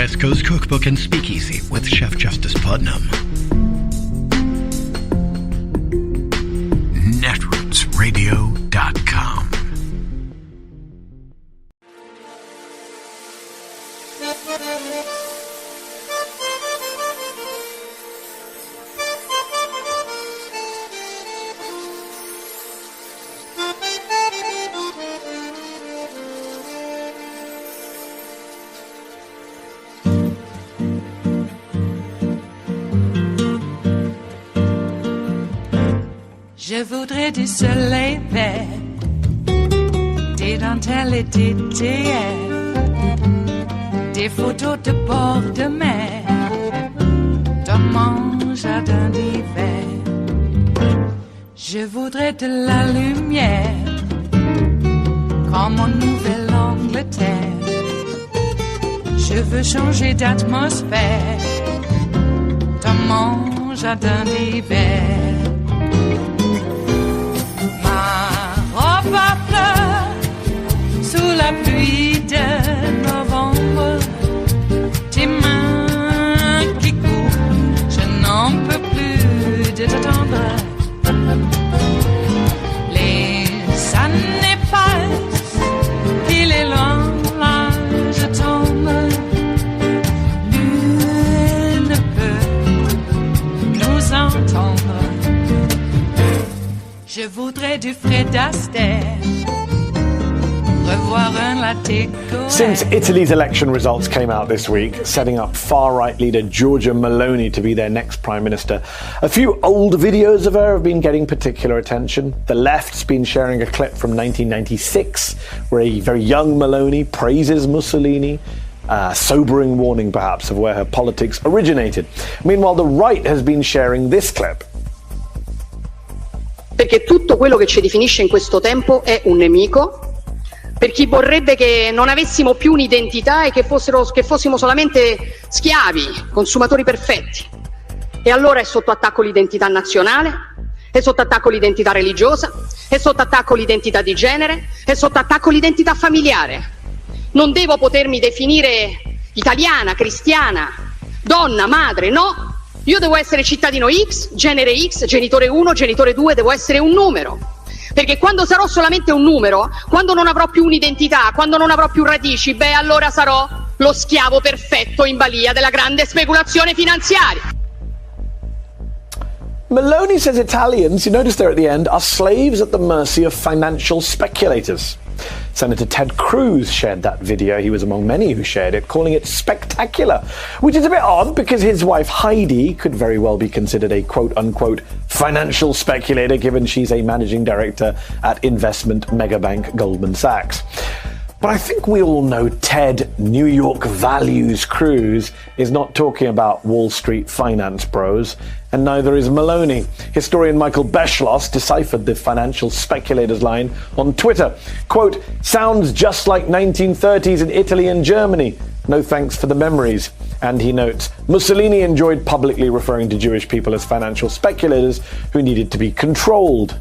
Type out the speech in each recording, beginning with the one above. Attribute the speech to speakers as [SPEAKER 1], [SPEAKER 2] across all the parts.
[SPEAKER 1] West Coast Cookbook and Speakeasy with Chef Justice Putnam. Netrootsradio.com.
[SPEAKER 2] Je voudrais du soleil vert, des dentelles et des théâtres, des photos de bord de mer, dans mon jardin d'hiver. Je voudrais de la lumière, comme en Nouvelle-Angleterre. Je veux changer d'atmosphère, dans mon jardin d'hiver. Ma fleur sous la pluie de novembre, tes mains qui courent, je n'en peux plus de t'attendre. Les années passent, il est loin, là je tombe. Nul ne peut nous entendre. Je voudrais du Fred Astaire, revoir un latte.
[SPEAKER 3] Since Italy's election results came out this week, setting up far-right leader Giorgia Meloni to be their next prime minister, a few old videos of her have been getting particular attention. The left's been sharing a clip from 1996 where a very young Meloni praises Mussolini. A sobering warning, perhaps, of where her politics originated. Meanwhile, the right has been sharing this clip.
[SPEAKER 4] Perché tutto quello che ci definisce in questo tempo è un nemico, per chi vorrebbe che non avessimo più un'identità e che fossimo solamente schiavi, consumatori perfetti. E allora è sotto attacco l'identità nazionale, è sotto attacco l'identità religiosa, è sotto attacco l'identità di genere, è sotto attacco l'identità familiare. Non devo potermi definire italiana, cristiana, donna, madre, no. Io devo essere cittadino X, genere X, genitore 1, genitore 2, devo essere un numero. Perché quando sarò solamente un numero, quando non avrò più un'identità, quando non avrò più radici, beh allora sarò lo schiavo perfetto in balia della grande speculazione finanziaria.
[SPEAKER 3] Meloni says Italians, you notice there at the end, are slaves at the mercy of financial speculators. Senator Ted Cruz shared that video. He was among many who shared it, calling it spectacular, which is a bit odd because his wife Heidi could very well be considered a quote-unquote financial speculator, given she's a managing director at investment megabank Goldman Sachs. But I think we all know Ted New York Values Cruz is not talking about Wall Street finance bros, and neither is Meloni. Historian Michael Beschloss deciphered the financial speculators line on Twitter. Quote, sounds just like 1930s in Italy and Germany. No thanks for the memories. And he notes, Mussolini enjoyed publicly referring to Jewish people as financial speculators who needed to be controlled.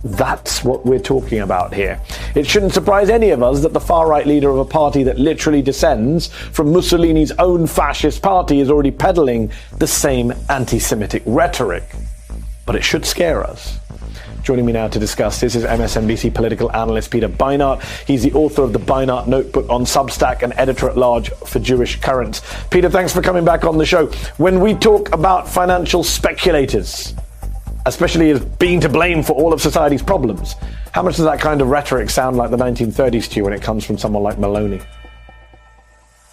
[SPEAKER 3] That's what we're talking about here. It shouldn't surprise any of us that the far-right leader of a party that literally descends from Mussolini's own fascist party is already peddling the same anti-Semitic rhetoric. But it should scare us. Joining me now to discuss this is MSNBC political analyst Peter Beinart. He's the author of the Beinart Notebook on Substack and editor-at-large for Jewish Currents. Peter, thanks for coming back on the show. When we talk about financial speculators, especially as being to blame for all of society's problems, how much does that kind of rhetoric sound like the 1930s to you when it comes from someone like Meloni?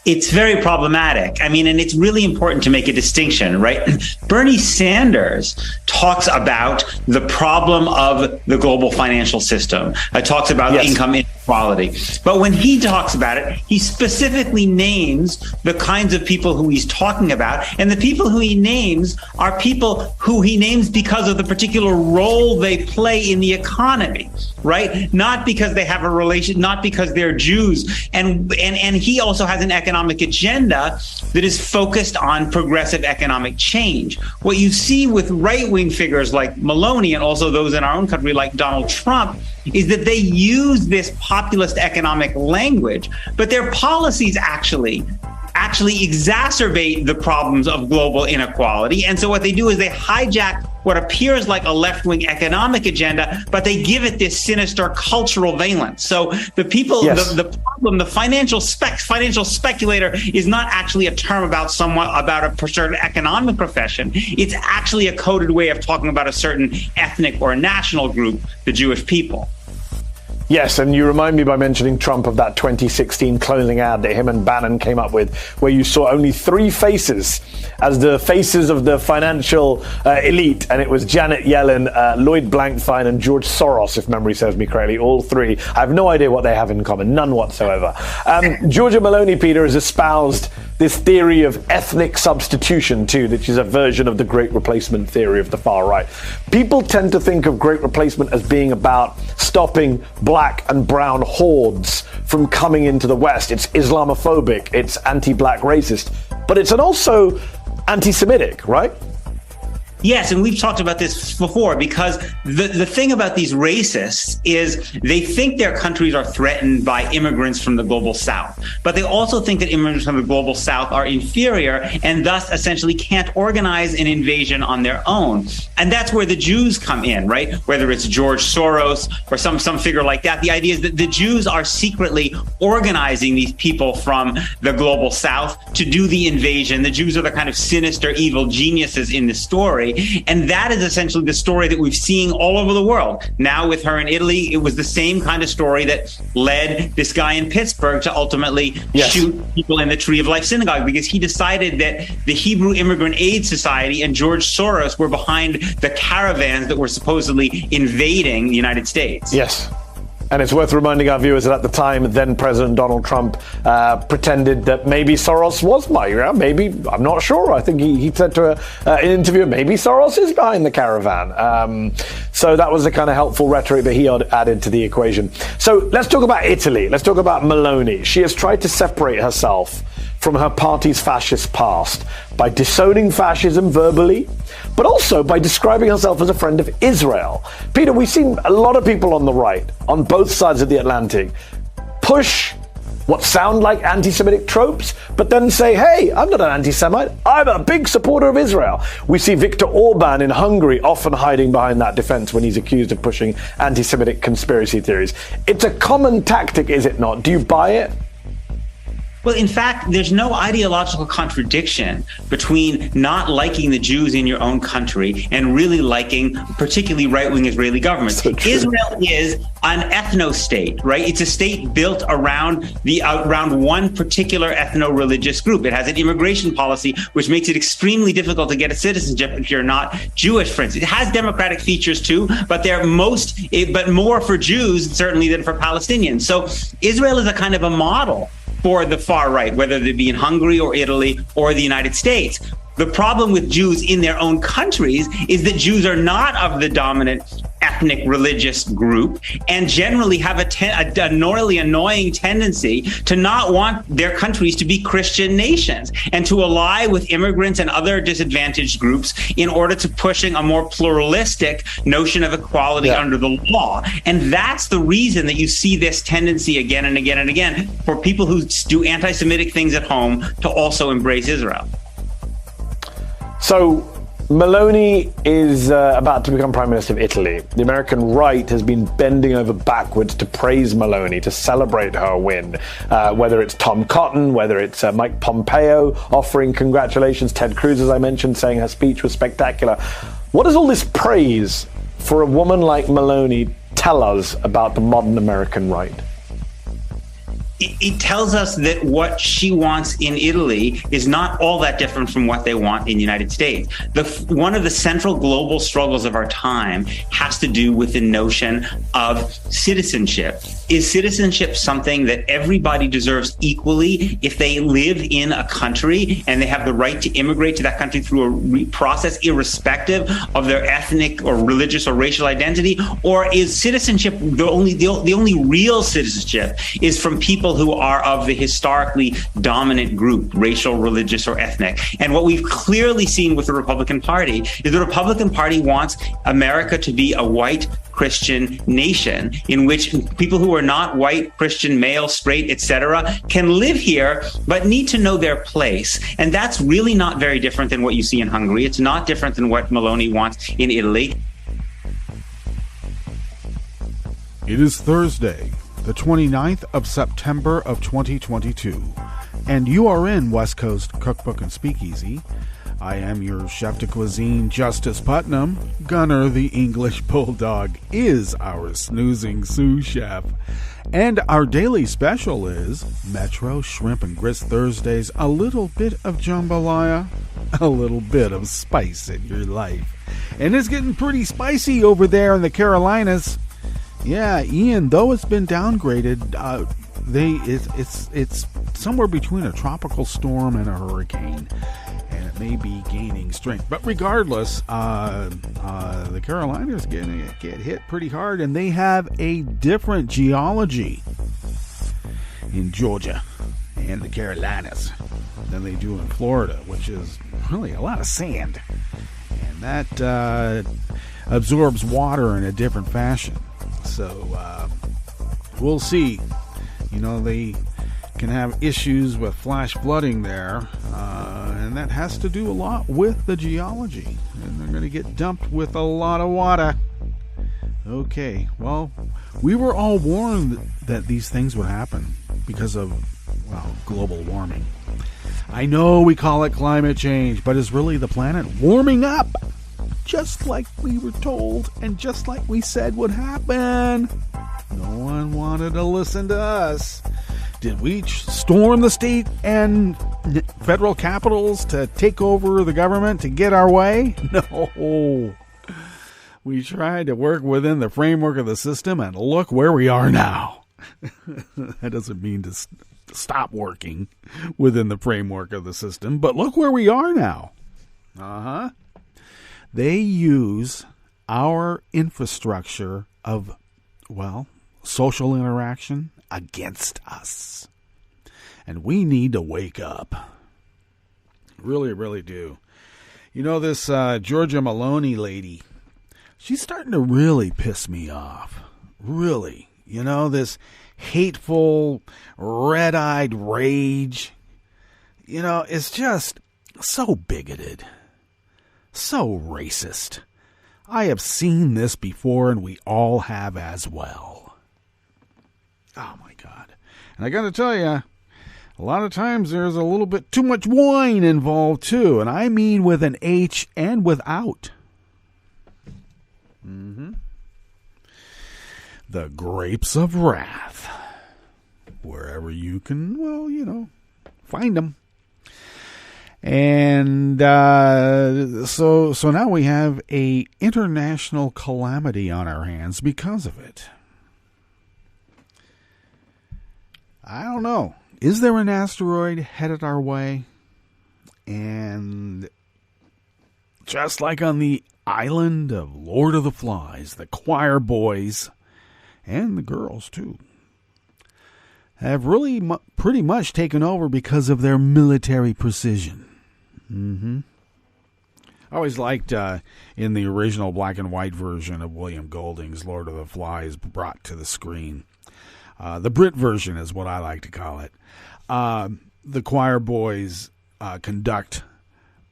[SPEAKER 5] It's very problematic. I mean, and it's really important to make a distinction, right? Bernie Sanders talks about the problem of the global financial system. Talks about income inequality. But when he talks about it, he specifically names the kinds of people who he's talking about. And the people who he names are people who he names because of the particular role they play in the economy, right? Not because they have a relation, not because they're Jews. And he also has an economic agenda that is focused on progressive economic change. What you see with right-wing figures like Meloni and also those in our own country like Donald Trump is that they use this populist economic language, but their policies actually actually exacerbate the problems of global inequality. And so what they do is they hijack what appears like a left-wing economic agenda, but they give it this sinister cultural valence. So the people, the problem, the financial speculator is not actually a term about a certain economic profession. It's actually a coded way of talking about a certain ethnic or national group, the Jewish people.
[SPEAKER 3] Yes, and you remind me by mentioning Trump of that 2016 clothing ad that him and Bannon came up with, where you saw only three faces as the faces of the financial elite, and it was Janet Yellen, Lloyd Blankfein, and George Soros, if memory serves me correctly, all three. I have no idea what they have in common, none whatsoever. Giorgia Meloni, Peter, has espoused this theory of ethnic substitution too, which is a version of the Great Replacement theory of the far right. People tend to think of Great Replacement as being about stopping black and brown hordes from coming into the West. It's Islamophobic, it's anti-black racist, but it's also anti-Semitic, right?
[SPEAKER 5] Yes, and we've talked about this before, because the thing about these racists is they think their countries are threatened by immigrants from the global South, but they also think that immigrants from the global South are inferior and thus essentially can't organize an invasion on their own. And that's where the Jews come in, right? Whether it's George Soros or some figure like that, the idea is that the Jews are secretly organizing these people from the global South to do the invasion. The Jews are the kind of sinister, evil geniuses in the story. And that is essentially the story that we've seen all over the world. Now with her in Italy, it was the same kind of story that led this guy in Pittsburgh to ultimately shoot people in the Tree of Life synagogue, because he decided that the Hebrew Immigrant Aid Society and George Soros were behind the caravans that were supposedly invading the United States.
[SPEAKER 3] Yes. And it's worth reminding our viewers that at the time, then President Donald Trump pretended that maybe Soros was maybe, I'm not sure. I think he said to an interviewer, maybe Soros is behind the caravan. So that was the kind of helpful rhetoric that he added to the equation. So let's talk about Italy. Let's talk about Meloni. She has tried to separate herself from her party's fascist past by disowning fascism verbally, but also by describing herself as a friend of Israel. Peter, we've seen a lot of people on the right, on both sides of the Atlantic, push what sound like anti-Semitic tropes, but then say, hey, I'm not an anti-Semite, I'm a big supporter of Israel. We see Viktor Orban in Hungary often hiding behind that defense when he's accused of pushing anti-Semitic conspiracy theories. It's a common tactic, is it not? Do you buy it?
[SPEAKER 5] Well, in fact, there's no ideological contradiction between not liking the Jews in your own country and really liking particularly right-wing Israeli government. So Israel is an ethno-state, right? It's a state built around one particular ethno-religious group. It has an immigration policy which makes it extremely difficult to get a citizenship if you're not Jewish, for instance. It has democratic features too, but they're more for Jews certainly than for Palestinians. So Israel is a kind of a model for the far right, whether they be in Hungary or Italy or the United States. The problem with Jews in their own countries is that Jews are not of the dominant ethnic religious group and generally have a gnarly, annoying tendency to not want their countries to be Christian nations and to ally with immigrants and other disadvantaged groups in order to pushing a more pluralistic notion of equality under the law. And that's the reason that you see this tendency again and again and again for people who do anti-Semitic things at home to also embrace Israel.
[SPEAKER 3] So Meloni is about to become Prime Minister of Italy. The American right has been bending over backwards to praise Meloni, to celebrate her win, whether it's Tom Cotton, whether it's Mike Pompeo offering congratulations, Ted Cruz, as I mentioned, saying her speech was spectacular. What does all this praise for a woman like Meloni tell us about the modern American right?
[SPEAKER 5] It tells us that what she wants in Italy is not all that different from what they want in the United States. One of the central global struggles of our time has to do with the notion of citizenship. Is citizenship something that everybody deserves equally if they live in a country and they have the right to immigrate to that country through a process irrespective of their ethnic or religious or racial identity? Or is citizenship the only real citizenship is from people who are of the historically dominant group, racial, religious, or ethnic? And what we've clearly seen with the Republican Party is the Republican Party wants America to be a white, Christian nation in which people who are not white, Christian, male, straight, etc., can live here, but need to know their place. And that's really not very different than what you see in Hungary. It's not different than what Meloni wants in Italy.
[SPEAKER 6] It is Thursday, the 29th of September of 2022, and you are in West Coast Cookbook and Speakeasy. I am your chef de cuisine, Justice Putnam. Gunner, the English Bulldog, is our snoozing sous chef. And our daily special is Metro Shrimp and Grits Thursdays, a little bit of jambalaya, a little bit of spice in your life. And it's getting pretty spicy over there in the Carolinas. Yeah, Ian, though it's been downgraded, it's somewhere between a tropical storm and a hurricane, and it may be gaining strength. But regardless, the Carolinas get hit pretty hard, and they have a different geology in Georgia and the Carolinas than they do in Florida, which is really a lot of sand, and that absorbs water in a different fashion. So we'll see. You know, they can have issues with flash flooding there, and that has to do a lot with the geology. And they're going to get dumped with a lot of water. Okay, well, we were all warned that these things would happen because of, well, global warming. I know we call it climate change, but it's really the planet warming up, just like we were told and just like we said would happen. No one wanted to listen to us. Did we storm the state and federal capitals to take over the government to get our way? No. We tried to work within the framework of the system, and look where we are now. That doesn't mean to stop working within the framework of the system, but look where we are now. They use our infrastructure of, well, social interaction against us. And we need to wake up. Really, really do. You know, this Giorgia Meloni lady, she's starting to really piss me off. Really. You know, this hateful, red-eyed rage. You know, it's just so bigoted. So racist. I have seen this before, and we all have as well. Oh, my God. And I got to tell you, a lot of times there's a little bit too much wine involved, too. And I mean with an H and without. The grapes of wrath. Wherever you can, well, you know, find them. And so now we have a international calamity on our hands because of it. I don't know. Is there an asteroid headed our way? And just like on the island of Lord of the Flies, the choir boys, and the girls too, have really pretty much taken over because of their military precision. I always liked in the original black and white version of William Golding's Lord of the Flies brought to the screen. The Brit version is what I like to call it. The choir boys conduct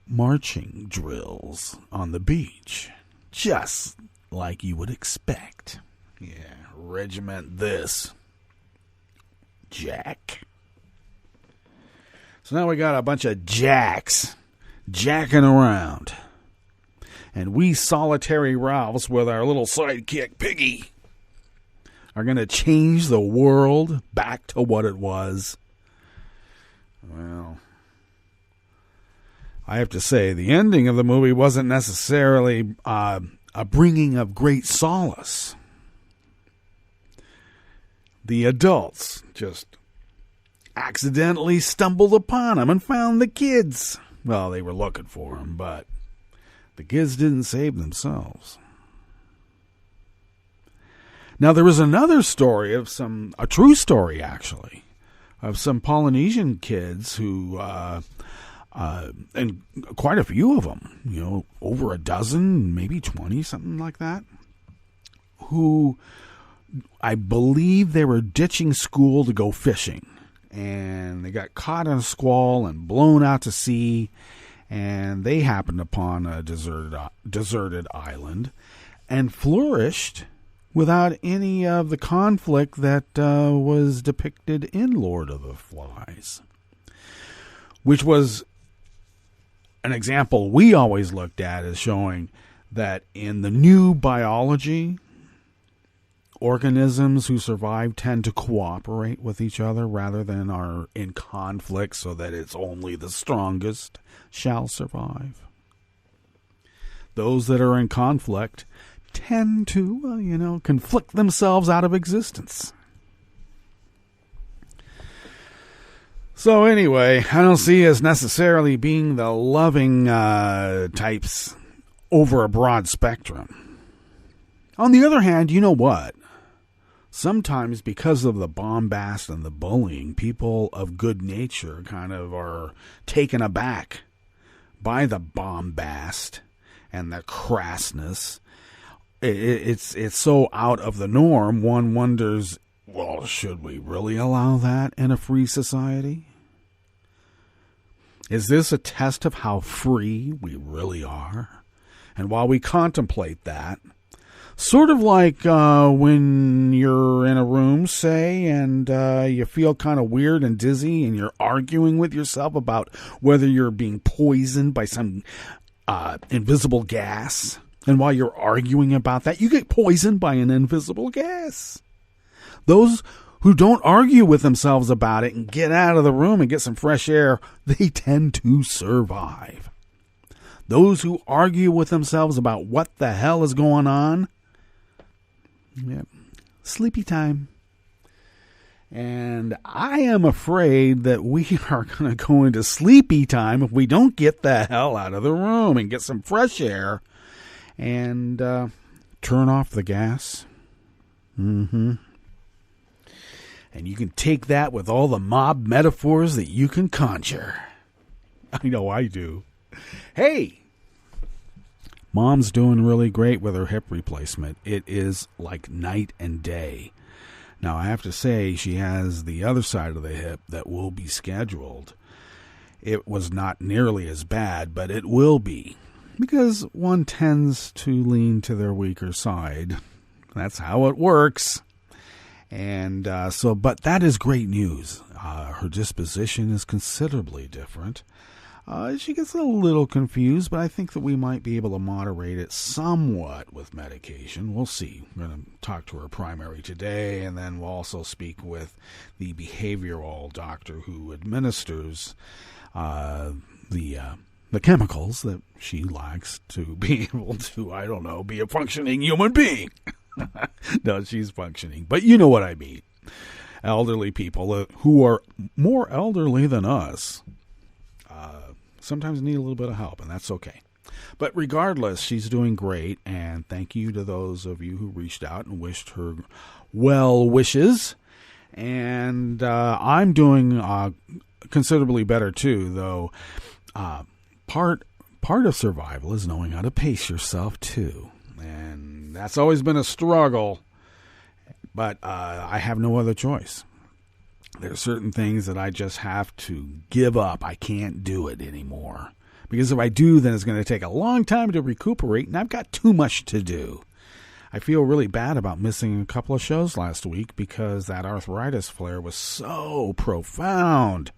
[SPEAKER 6] marching drills on the beach, just like you would expect. Yeah, regiment this, Jack. So now we got a bunch of jacks jacking around. And we solitary Ralphs with our little sidekick Piggy are going to change the world back to what it was. Well, I have to say, the ending of the movie wasn't necessarily a bringing of great solace. The adults just accidentally stumbled upon them and found the kids. Well, they were looking for them, but the kids didn't save themselves. Now, there was another story of a true story actually, of some Polynesian kids who, and quite a few of them, you know, over a dozen, maybe 20, something like that, who I believe they were ditching school to go fishing. And they got caught in a squall and blown out to sea. And they happened upon a deserted island and flourished without any of the conflict that was depicted in Lord of the Flies, which was an example we always looked at as showing that in the new biology, organisms who survive tend to cooperate with each other rather than are in conflict, so that it's only the strongest shall survive. Those that are in conflict tend to, conflict themselves out of existence. So anyway, I don't see us necessarily being the loving types over a broad spectrum. On the other hand, you know what? Sometimes because of the bombast and the bullying, people of good nature kind of are taken aback by the bombast and the crassness. It's so out of the norm, one wonders, well, should we really allow that in a free society? Is this a test of how free we really are? And while we contemplate that, sort of like when you're in a room, say, and you feel kind of weird and dizzy, and you're arguing with yourself about whether you're being poisoned by some invisible gas. And while you're arguing about that, you get poisoned by an invisible gas. Those who don't argue with themselves about it and get out of the room and get some fresh air, they tend to survive. Those who argue with themselves about what the hell is going on, sleepy time. And I am afraid that we are going to go into sleepy time if we don't get the hell out of the room and get some fresh air and turn off the gas. And you can take that with all the mob metaphors that you can conjure. I know I do. Hey! Mom's doing really great with her hip replacement. It is like night and day. Now, I have to say, she has the other side of the hip that will be scheduled. It was not nearly as bad, but it will be. Because one tends to lean to their weaker side. That's how it works. And but that is great news. Her disposition is considerably different. She gets a little confused, but I think that we might be able to moderate it somewhat with medication. We'll see. We're going to talk to her primary today, and then we'll also speak with the behavioral doctor who administers the chemicals that she lacks to be able to, be a functioning human being. No, she's functioning, but you know what I mean. Elderly people who are more elderly than us sometimes need a little bit of help, and that's okay. But regardless, she's doing great, and thank you to those of you who reached out and wished her well wishes. And I'm doing considerably better too, though. Part of survival is knowing how to pace yourself too, and that's always been a struggle. But I have no other choice. There are certain things that I just have to give up. I can't do it anymore. Because if I do, then it's going to take a long time to recuperate, and I've got too much to do. I feel really bad about missing a couple of shows last week because that arthritis flare was so profound.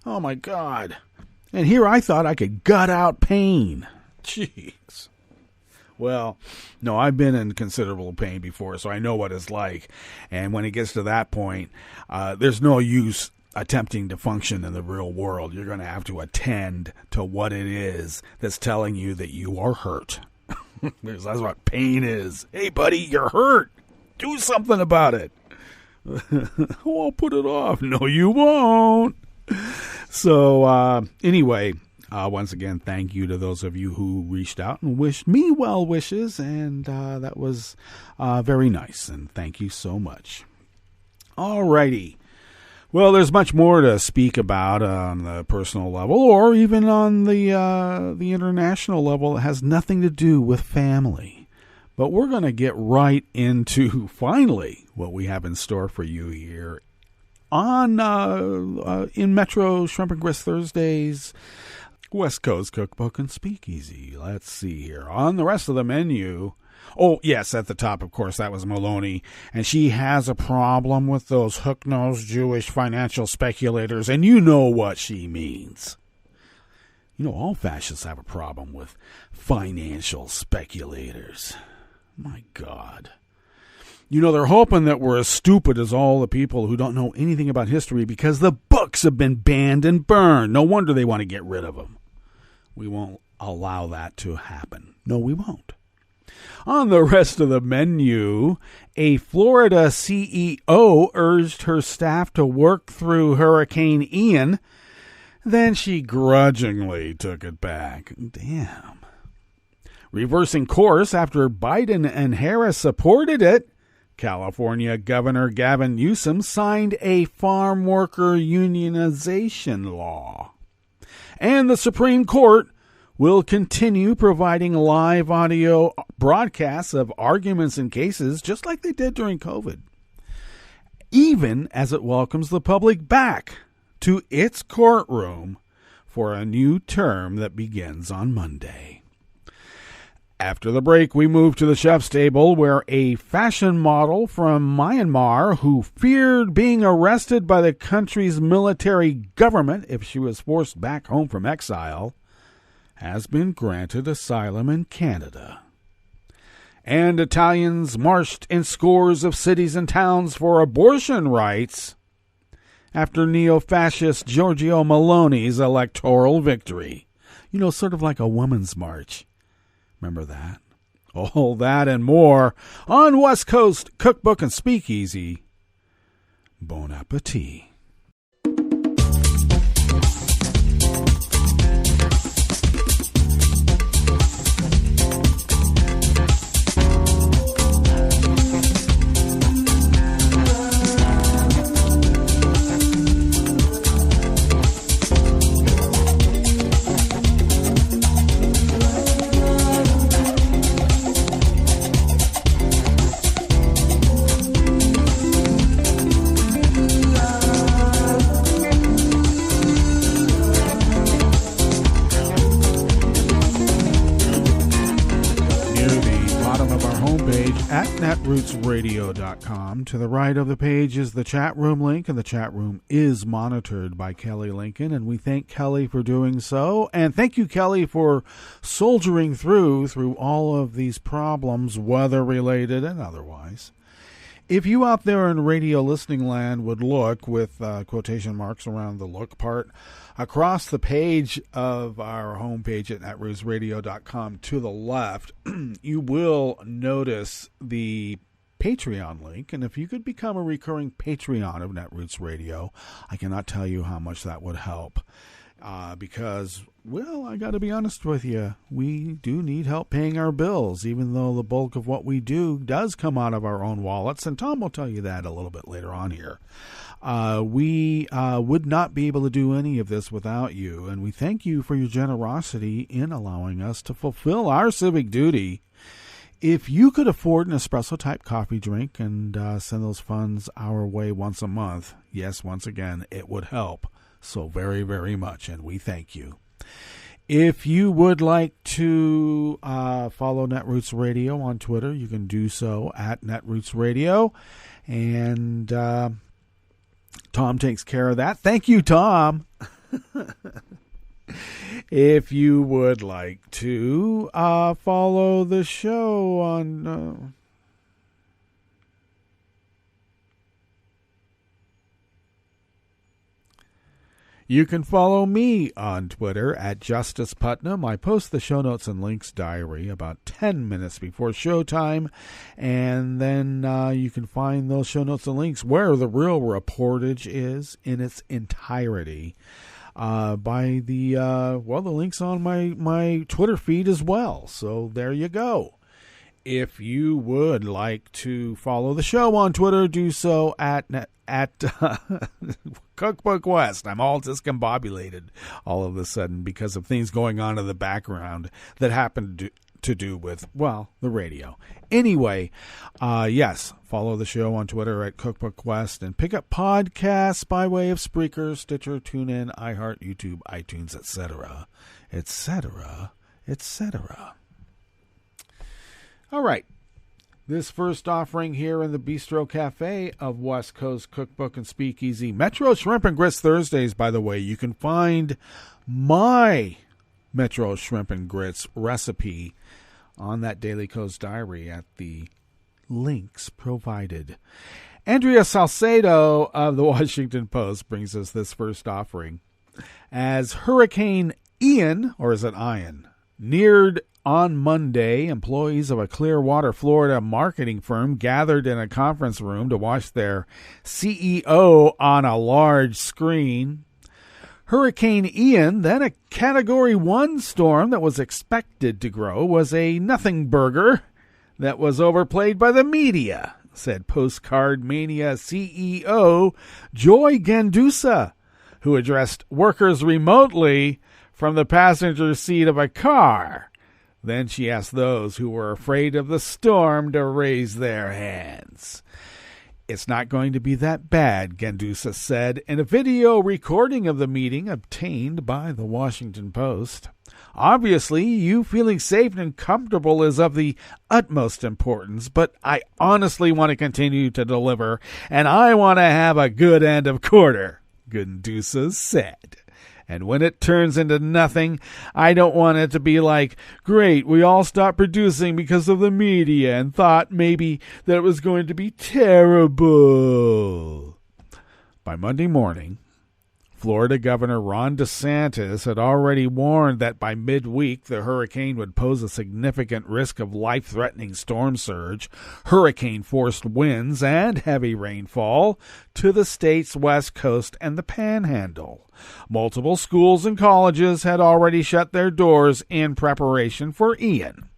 [SPEAKER 6] Oh, my God. And here I thought I could gut out pain. Jeez. Well, no, I've been in considerable pain before, so I know what it's like. And when it gets to that point, there's no use attempting to function in the real world. You're going to have to attend to what it is that's telling you that you are hurt. That's what pain is. Hey, buddy, you're hurt. Do something about it. Oh, I'll put it off. No, you won't. So, anyway, once again, thank you to those of you who reached out and wished me well wishes, and that was very nice, and thank you so much. Alrighty. Well, there's much more to speak about on the personal level, or even on the international level that has nothing to do with family. But we're going to get right into, finally, what we have in store for you here on in Metro Shrimp and Grist Thursdays, West Coast Cookbook and Speakeasy. Let's see here. On the rest of the menu, oh, yes, at the top, of course, that was Meloni. And she has a problem with those hook-nosed Jewish financial speculators, and you know what she means. You know, all fascists have a problem with financial speculators. My God. You know, they're hoping that we're as stupid as all the people who don't know anything about history because the books have been banned and burned. No wonder they want to get rid of them. We won't allow that to happen. No, we won't. On the rest of the menu, a Florida CEO urged her staff to work through Hurricane Ian. Then she grudgingly took it back. Damn. Reversing course after Biden and Harris supported it, California Governor Gavin Newsom signed a farm worker unionization law. And the Supreme Court will continue providing live audio broadcasts of arguments and cases just like they did during COVID, even as it welcomes the public back to its courtroom for a new term that begins on Monday. After the break, we move to the chef's table where a fashion model from Myanmar who feared being arrested by the country's military government if she was forced back home from exile has been granted asylum in Canada. And Italians marched in scores of cities and towns for abortion rights after neo-fascist Giorgio Meloni's electoral victory. You know, sort of like a woman's march. Remember that? All that and more on West Coast Cookbook and Speakeasy. Bon appetit. netrootsradio.com. To the right of the page is the chat room link, and the chat room is monitored by Kelly Lincoln, and we thank Kelly for doing so. And thank you, Kelly, for soldiering through all of these problems, weather-related and otherwise. If you out there in radio listening land would look, with quotation marks around the look part, across the page of our homepage at netrootsradio.com to the left, you will notice the Patreon link. And if you could become a recurring Patreon of Netroots Radio, I cannot tell you how much that would help. Because, well, I got to be honest with you, we do need help paying our bills, even though the bulk of what we do does come out of our own wallets, and Tom will tell you that a little bit later on here. We would not be able to do any of this without you, and we thank you for your generosity in allowing us to fulfill our civic duty. If you could afford an espresso-type coffee drink and send those funds our way once a month, yes, once again, it would help so very, very much, and we thank you. If you would like to follow Netroots Radio on Twitter, you can do so at Netroots Radio, and Tom takes care of that. Thank you, Tom. If you would like to follow the show on... You can follow me on Twitter at Justice Putnam. I post the show notes and links diary about 10 minutes before showtime, and then you can find those show notes and links where the real reportage is in its entirety by the links on my Twitter feed as well. So there you go. If you would like to follow the show on Twitter, do so at Cookbook West. I'm all discombobulated all of a sudden because of things going on in the background that happened to do with, well, the radio. Anyway, yes, follow the show on Twitter at Cookbook West and pick up podcasts by way of Spreaker, Stitcher, TuneIn, iHeart, YouTube, iTunes, etc., etc., etc. All right. This first offering here in the Bistro Cafe of West Coast Cookbook and Speakeasy. Metro Shrimp and Grits Thursdays, by the way. You can find my Metro Shrimp and Grits recipe on that Daily Coast Diary at the links provided. Andrea Salcedo of the Washington Post brings us this first offering. As Hurricane Ian, or is it Ian, neared on Monday, employees of a Clearwater, Florida marketing firm gathered in a conference room to watch their CEO on a large screen. Hurricane Ian, then a Category 1 storm that was expected to grow, was a nothing burger that was overplayed by the media, said Postcard Mania CEO Joy Gandusa, who addressed workers remotely from the passenger seat of a car. Then she asked those who were afraid of the storm to raise their hands. It's not going to be that bad, Gandusa said in a video recording of the meeting obtained by the Washington Post. Obviously, you feeling safe and comfortable is of the utmost importance, but I honestly want to continue to deliver, and I want to have a good end of quarter, Gandusa said. And when it turns into nothing, I don't want it to be like, great, we all stopped producing because of the media and thought maybe that it was going to be terrible. By Monday morning, Florida Governor Ron DeSantis had already warned that by midweek the hurricane would pose a significant risk of life-threatening storm surge, hurricane-forced winds, and heavy rainfall to the state's west coast and the Panhandle. Multiple schools and colleges had already shut their doors in preparation for Ian.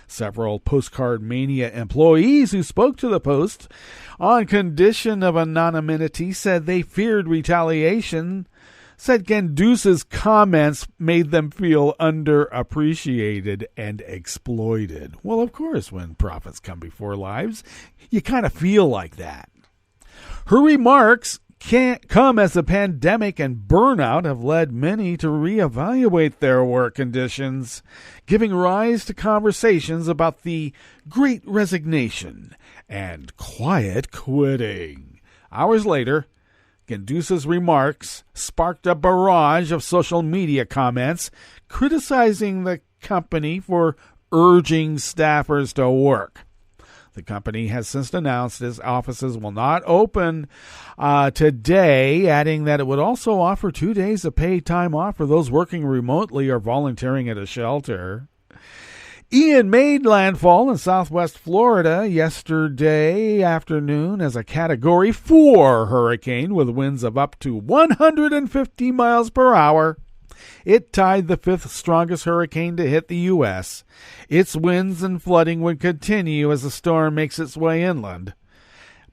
[SPEAKER 6] Several Postcard Mania employees who spoke to the Post on condition of anonymity said they feared retaliation, said Gandusa's comments made them feel underappreciated and exploited. Well, of course, when profits come before lives, you kind of feel like that. Her remarks can't come as the pandemic and burnout have led many to reevaluate their work conditions, giving rise to conversations about the Great Resignation and quiet quitting. Hours later, Gandusa's remarks sparked a barrage of social media comments criticizing the company for urging staffers to work. The company has since announced its offices will not open today, adding that it would also offer 2 days of paid time off for those working remotely or volunteering at a shelter. Ian made landfall in southwest Florida yesterday afternoon as a Category 4 hurricane with winds of up to 150 miles per hour. It tied the 5th strongest hurricane to hit the U.S. Its winds and flooding would continue as the storm makes its way inland.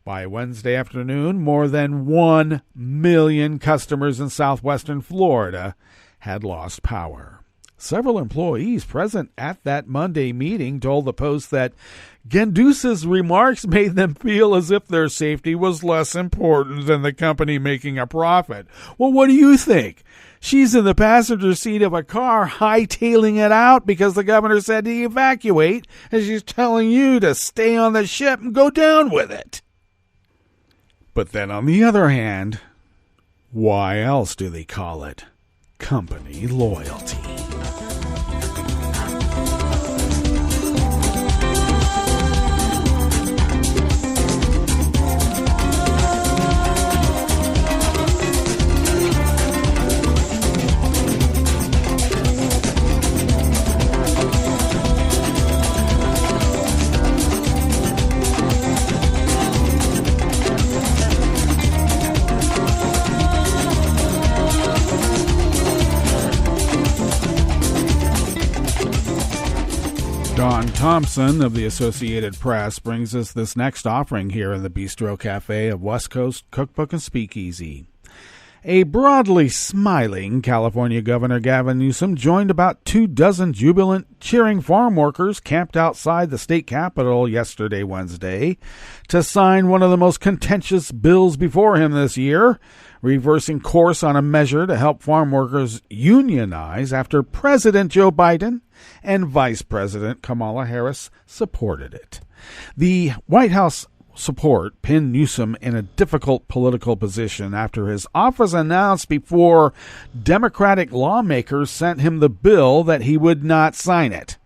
[SPEAKER 6] By Wednesday afternoon, more than 1 million customers in southwestern Florida had lost power. Several employees present at that Monday meeting told the Post that Gandusa's remarks made them feel as if their safety was less important than the company making a profit. Well, what do you think? She's in the passenger seat of a car hightailing it out because the governor said to evacuate, and she's telling you to stay on the ship and go down with it. But then on the other hand, why else do they call it company loyalty? Don Thompson of the Associated Press brings us this next offering here in the Bistro Cafe of West Coast Cookbook and Speakeasy. A broadly smiling California Governor Gavin Newsom joined about 24 jubilant, cheering farm workers camped outside the state capitol yesterday, Wednesday, to sign one of the most contentious bills before him this year, reversing course on a measure to help farm workers unionize after President Joe Biden and Vice President Kamala Harris supported it. The White House support pinned Newsom in a difficult political position after his office announced before Democratic lawmakers sent him the bill that he would not sign it.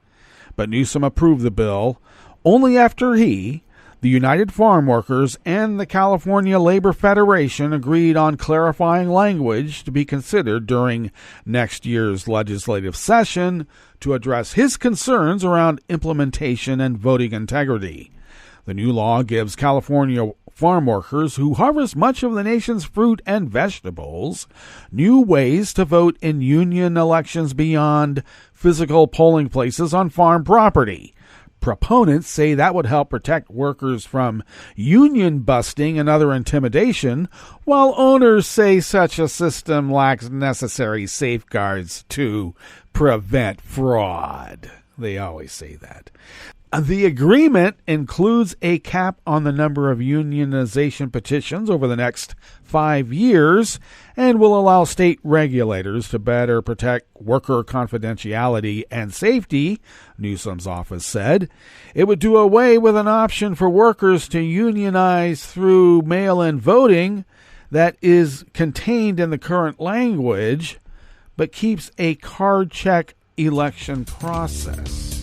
[SPEAKER 6] But Newsom approved the bill only after he, the United Farm Workers, and the California Labor Federation agreed on clarifying language to be considered during next year's legislative session to address his concerns around implementation and voting integrity. The new law gives California farm workers who harvest much of the nation's fruit and vegetables new ways to vote in union elections beyond physical polling places on farm property. Proponents say that would help protect workers from union busting and other intimidation, while owners say such a system lacks necessary safeguards to prevent fraud. They always say that. The agreement includes a cap on the number of unionization petitions over the next 5 years and will allow state regulators to better protect worker confidentiality and safety, Newsom's office said. It would do away with an option for workers to unionize through mail-in voting that is contained in the current language, but keeps a card check election process.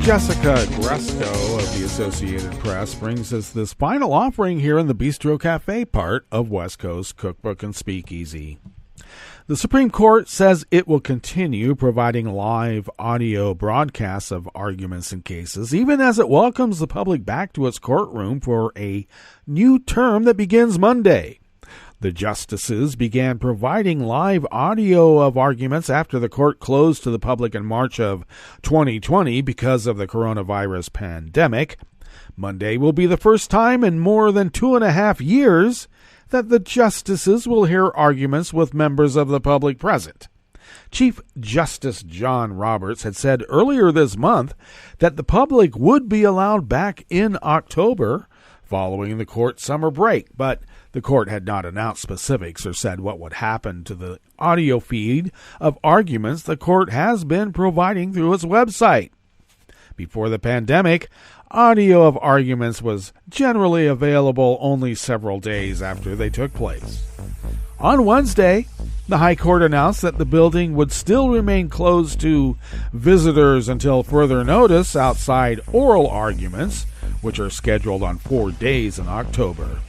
[SPEAKER 6] Jessica Gresco of the Associated Press brings us this final offering here in the Bistro Cafe part of West Coast Cookbook and Speakeasy. The Supreme Court says it will continue providing live audio broadcasts of arguments and cases, even as it welcomes the public back to its courtroom for a new term that begins Monday. The justices began providing live audio of arguments after the court closed to the public in March of 2020 because of the coronavirus pandemic. Monday will be the first time in more than 2.5 years that the justices will hear arguments with members of the public present. Chief Justice John Roberts had said earlier this month that the public would be allowed back in October following the court summer break, but the court had not announced specifics or said what would happen to the audio feed of arguments the court has been providing through its website. Before the pandemic, audio of arguments was generally available only several days after they took place. On Wednesday, the High Court announced that the building would still remain closed to visitors until further notice outside oral arguments, which are scheduled on 4 days in October.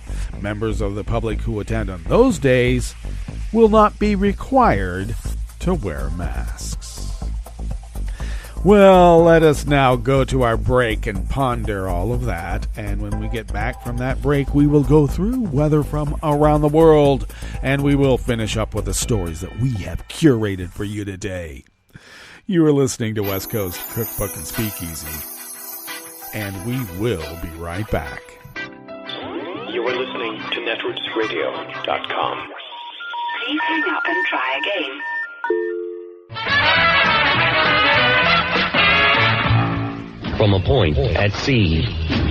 [SPEAKER 6] Members of the public who attend on those days will not be required to wear masks. Well, let us now go to our break and ponder all of that. And when we get back from that break, we will go through weather from around the world, and we will finish up with the stories that we have curated for you today. You are listening to West Coast Cookbook and Speakeasy, and we will be right back.
[SPEAKER 1] You are listening to netrootsradio.com.
[SPEAKER 7] Please hang up and try again.
[SPEAKER 8] From a point at sea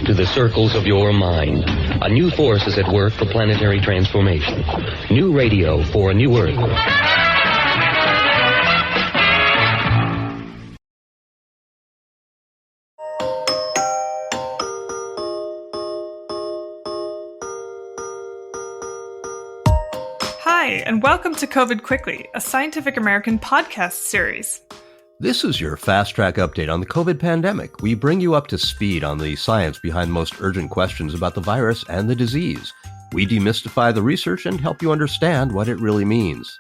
[SPEAKER 8] to the circles of your mind, a new force is at work for planetary transformation. New radio for a new Earth.
[SPEAKER 9] Hi, and welcome to COVID Quickly, a Scientific American podcast series.
[SPEAKER 10] This is your Fast Track update on the COVID pandemic. We bring you up to speed on the science behind the most urgent questions about the virus and the disease. We demystify the research and help you understand what it really means.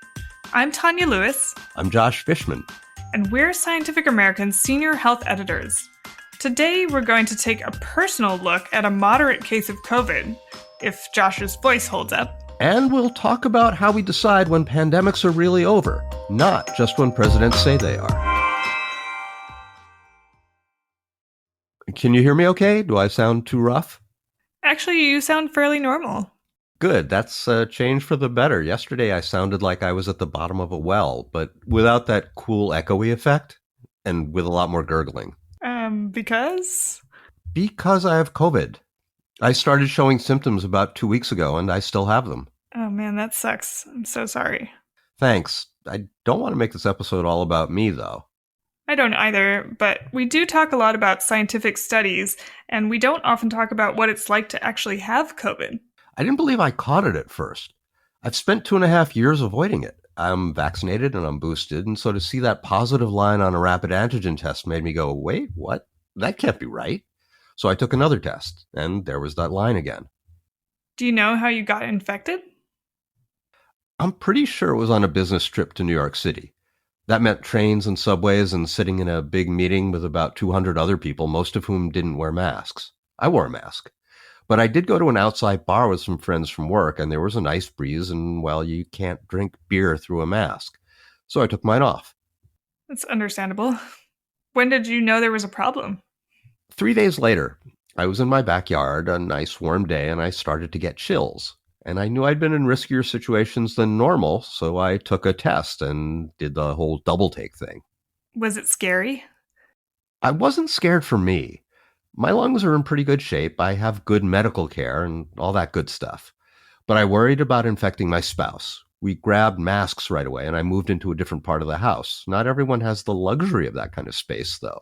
[SPEAKER 9] I'm Tanya Lewis.
[SPEAKER 10] I'm Josh Fishman.
[SPEAKER 9] And we're Scientific American's senior health editors. Today, we're going to take a personal look at a moderate case of COVID, if Josh's voice holds up.
[SPEAKER 10] And we'll talk about how we decide when pandemics are really over, not just when presidents say they are. Can you hear me okay? Do I sound too rough?
[SPEAKER 9] Actually, you sound fairly normal.
[SPEAKER 10] Good. That's a change for the better. Yesterday, I sounded like I was at the bottom of a well, but without that cool echoey effect and with a lot more gurgling.
[SPEAKER 9] Because?
[SPEAKER 10] Because I have COVID. I started showing symptoms about 2 weeks ago, and I still have them.
[SPEAKER 9] Oh man, that sucks. I'm so sorry.
[SPEAKER 10] Thanks. I don't want to make this episode all about me, though.
[SPEAKER 9] I don't either, but we do talk a lot about scientific studies, and we don't often talk about what it's like to actually have COVID.
[SPEAKER 10] I didn't believe I caught it at first. I've spent 2.5 years avoiding it. I'm vaccinated and I'm boosted, and so to see that positive line on a rapid antigen test made me go, wait, what? That can't be right. So I took another test, and there was that line again.
[SPEAKER 9] Do you know how you got infected?
[SPEAKER 10] I'm pretty sure it was on a business trip to New York City. That meant trains and subways and sitting in a big meeting with about 200 other people, most of whom didn't wear masks. I wore a mask. But I did go to an outside bar with some friends from work, and there was a nice breeze, and, well, you can't drink beer through a mask. So I took mine off.
[SPEAKER 9] That's understandable. When did you know there was a problem?
[SPEAKER 10] 3 days later, I was in my backyard, a nice warm day, and I started to get chills. And I knew I'd been in riskier situations than normal, so I took a test and did the whole double take thing.
[SPEAKER 9] Was it scary?
[SPEAKER 10] I wasn't scared for me. My lungs are in pretty good shape. I have good medical care and all that good stuff. But I worried about infecting my spouse. We grabbed masks right away, and I moved into a different part of the house. Not everyone has the luxury of that kind of space, though.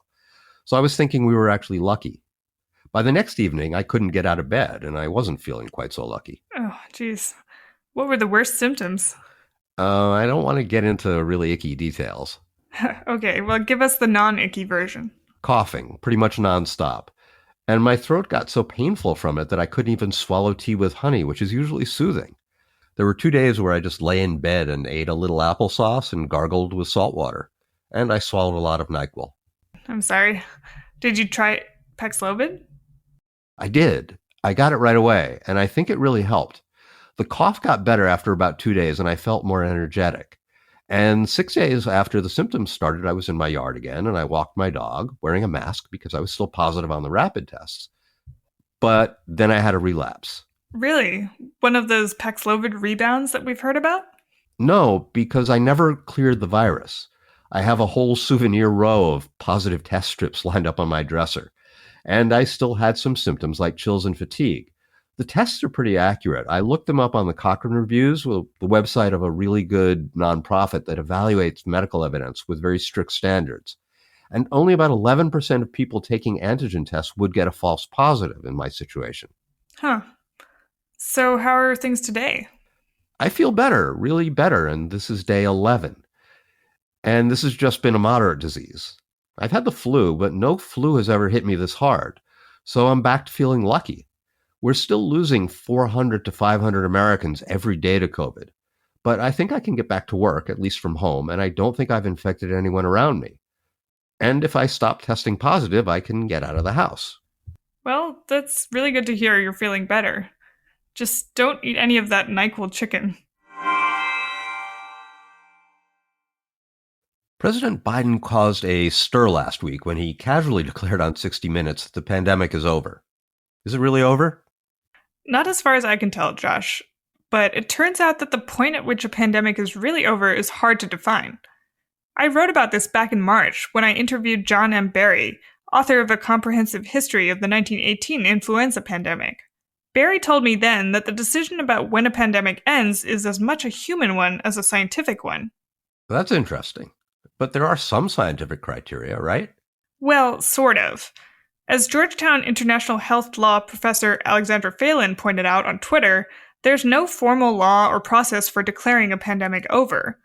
[SPEAKER 10] So I was thinking we were actually lucky. By the next evening, I couldn't get out of bed, and I wasn't feeling quite so lucky.
[SPEAKER 9] Oh, geez. What were the worst symptoms?
[SPEAKER 10] I don't want to get into really icky details.
[SPEAKER 9] Okay, well, give us the non-icky version.
[SPEAKER 10] Coughing, pretty much nonstop. And my throat got so painful from it that I couldn't even swallow tea with honey, which is usually soothing. There were 2 days where I just lay in bed and ate a little applesauce and gargled with salt water. And I swallowed a lot of NyQuil.
[SPEAKER 9] I'm sorry. Did you try Paxlovid?
[SPEAKER 10] I did. I got it right away, and I think it really helped. The cough got better after about 2 days, and I felt more energetic. And 6 days after the symptoms started, I was in my yard again, and I walked my dog, wearing a mask because I was still positive on the rapid tests. But then I had a relapse.
[SPEAKER 9] Really? One of those Paxlovid rebounds that we've heard about?
[SPEAKER 10] No, because I never cleared the virus. I have a whole souvenir row of positive test strips lined up on my dresser. And I still had some symptoms like chills and fatigue. The tests are pretty accurate. I looked them up on the Cochrane Reviews, the website of a really good nonprofit that evaluates medical evidence with very strict standards. And only about 11% of people taking antigen tests would get a false positive in my situation.
[SPEAKER 9] Huh. So how are things today?
[SPEAKER 10] I feel better, really better, and this is day 11. And this has just been a moderate disease. I've had the flu, but no flu has ever hit me this hard. So I'm back to feeling lucky. We're still losing 400 to 500 Americans every day to COVID. But I think I can get back to work, at least from home, and I don't think I've infected anyone around me. And if I stop testing positive, I can get out of the house.
[SPEAKER 9] Well, that's really good to hear you're feeling better. Just don't eat any of that NyQuil chicken.
[SPEAKER 10] President Biden caused a stir last week when he casually declared on 60 Minutes that the pandemic is over. Is it really over?
[SPEAKER 9] Not as far as I can tell, Josh. But it turns out that the point at which a pandemic is really over is hard to define. I wrote about this back in March when I interviewed John M. Barry, author of A Comprehensive History of the 1918 Influenza Pandemic. Barry told me then that the decision about when a pandemic ends is as much a human one as a scientific one.
[SPEAKER 10] That's interesting. But there are some scientific criteria, right?
[SPEAKER 9] Well, sort of. As Georgetown International Health Law professor Alexandra Phelan pointed out on Twitter, There's no formal law or process for declaring a pandemic over.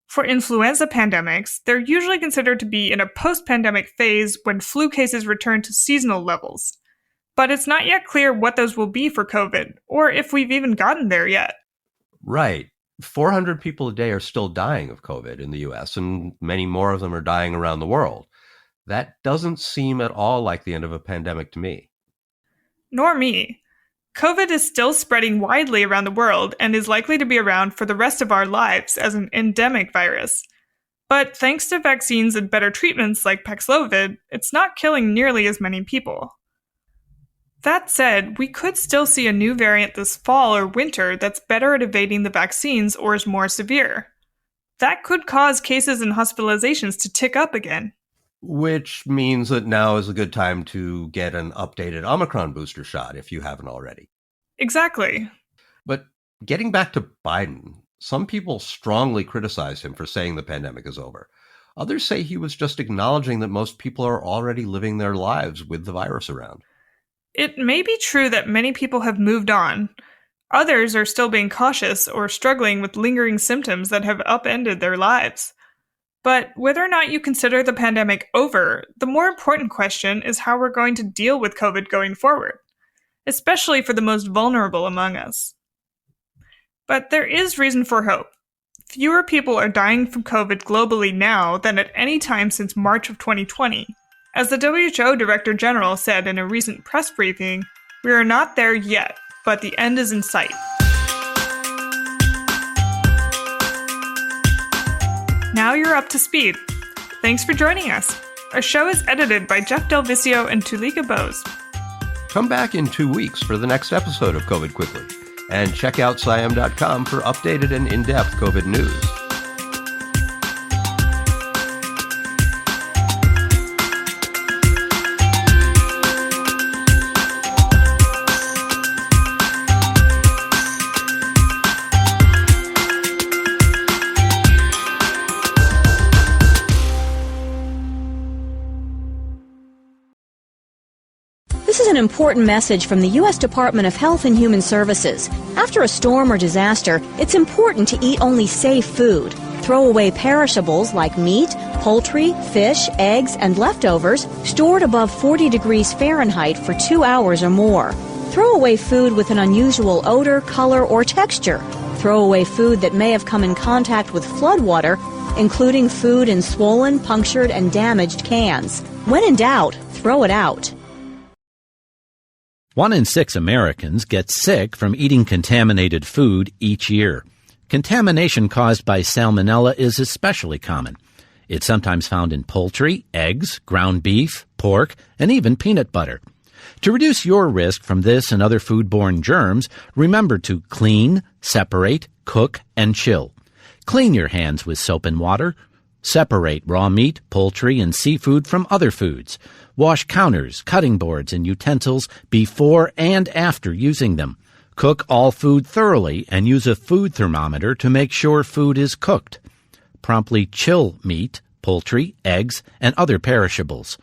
[SPEAKER 9] For influenza pandemics, they're usually considered to be in a post-pandemic phase when flu cases return to seasonal levels. But it's not yet clear what those will be for COVID, or if we've even gotten there yet.
[SPEAKER 10] Right. 400 people a day are still dying of COVID in the US, and many more of them are dying around the world. That doesn't seem at all like the end of a pandemic to me.
[SPEAKER 9] Nor me. COVID is still spreading widely around the world and is likely to be around for the rest of our lives as an endemic virus. But thanks to vaccines and better treatments like Paxlovid, it's not killing nearly as many people. That said, we could still see a new variant this fall or winter that's better at evading the vaccines or is more severe. That could cause cases and hospitalizations to tick up again.
[SPEAKER 10] Which means that now is a good time to get an updated Omicron booster shot if you haven't already.
[SPEAKER 9] Exactly.
[SPEAKER 10] But getting back to Biden, some people strongly criticize him for saying the pandemic is over. Others say he was just acknowledging that most people are already living their lives with the virus around.
[SPEAKER 9] It may be true that many people have moved on. Others are still being cautious or struggling with lingering symptoms that have upended their lives. But whether or not you consider the pandemic over, the more important question is how we're going to deal with COVID going forward, especially for the most vulnerable among us. But there is reason for hope. Fewer people are dying from COVID globally now than at any time since March of 2020. As the WHO Director General said in a recent press briefing, we are not there yet, but the end is in sight. Now you're up to speed. Thanks for joining us. Our show is edited by Jeff Del Vicio and Tulika Bose.
[SPEAKER 10] Come back in 2 weeks for the next episode of COVID Quickly, and check out SciAm.com for updated and in-depth COVID news.
[SPEAKER 11] This is an important message from the U.S. Department of Health and Human Services. After a storm or disaster, it's important to eat only safe food. Throw away perishables like meat, poultry, fish, eggs, and leftovers stored above 40 degrees Fahrenheit for 2 hours or more. Throw away food with an unusual odor, color, or texture. Throw away food that may have come in contact with floodwater, including food in swollen, punctured, and damaged cans. When in doubt, throw it out.
[SPEAKER 12] 1 in 6 Americans get sick from eating contaminated food each year. Contamination caused by salmonella is especially common. It's sometimes found in poultry, eggs, ground beef, pork, and even peanut butter. To reduce your risk from this and other foodborne germs, remember to clean, separate, cook, and chill. Clean your hands with soap and water. Separate raw meat, poultry, and seafood from other foods. Wash counters, cutting boards, and utensils before and after using them. Cook all food thoroughly and use a food thermometer to make sure food is cooked. Promptly chill meat, poultry, eggs, and other perishables.